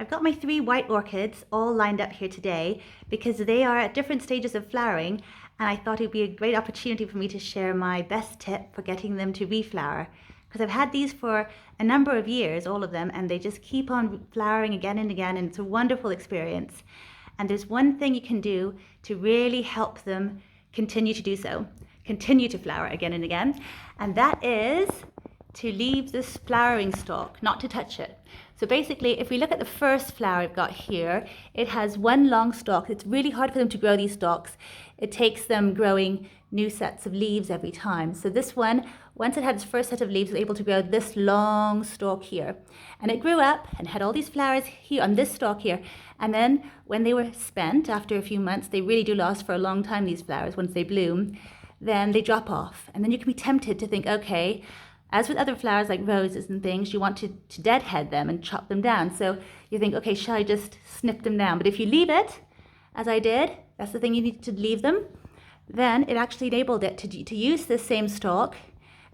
I've got my 3 white orchids all lined up here today because they are at different stages of flowering, and I thought it would be a great opportunity for me to share my best tip for getting them to reflower. Because I've had these for a number of years, all of them, and they just keep on flowering again and again, and it's a wonderful experience. And there's one thing you can do to really help them continue to do so, continue to flower again and again, and that is to leave this flowering stalk, not to touch it. So basically, if we look at the first flower I've got here, it has one long stalk. It's really hard for them to grow these stalks. It takes them growing new sets of leaves every time. So this one, once it had its first set of leaves, it was able to grow this long stalk here. And it grew up and had all these flowers here on this stalk here. And then when they were spent, after a few months, they really do last for a long time, these flowers, once they bloom, then they drop off. And then you can be tempted to think, okay, as with other flowers like roses and things, you want to deadhead them and chop them down. So you think, okay, shall I just snip them down? But if you leave it, as I did, that's the thing, you need to leave them, then it actually enabled it to use this same stalk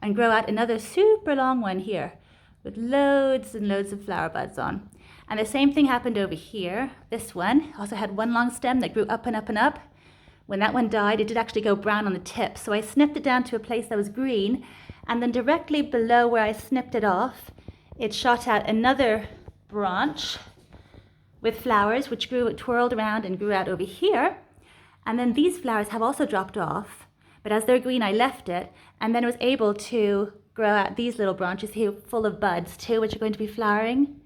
and grow out another super long one here with loads and loads of flower buds on. And the same thing happened over here. This one also had one long stem that grew up and up and up. When that one died, it did actually go brown on the tip. So I snipped it down to a place that was green, and then directly below where I snipped it off, it shot out another branch with flowers, which twirled around and grew out over here. And then these flowers have also dropped off, but as they're green, I left it, and then it was able to grow out these little branches here full of buds too, which are going to be flowering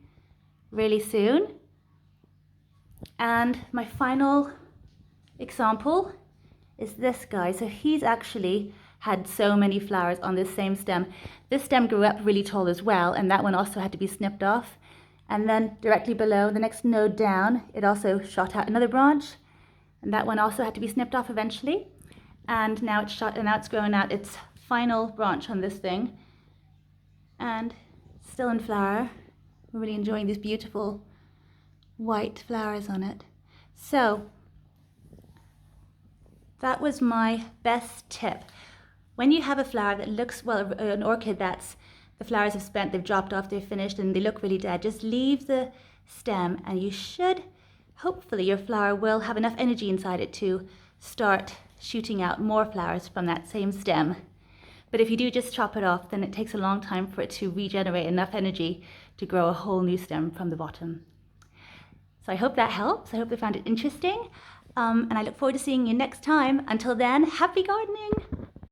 really soon. And my final example is this guy. So he's actually had so many flowers on this same stem. This stem grew up really tall as well, and that one also had to be snipped off. And then directly below, the next node down, it also shot out another branch, and that one also had to be snipped off eventually. And now it's growing out its final branch on this thing, and still in flower. We're really enjoying these beautiful white flowers on it. So that was my best tip. When you have a flower that looks, well, an orchid that's, the flowers have spent, they've dropped off, they're finished, and they look really dead, just leave the stem, and you should, hopefully your flower will have enough energy inside it to start shooting out more flowers from that same stem. But if you do just chop it off, then it takes a long time for it to regenerate enough energy to grow a whole new stem from the bottom. So I hope that helps. I hope you found it interesting. And I look forward to seeing you next time. Until then, happy gardening!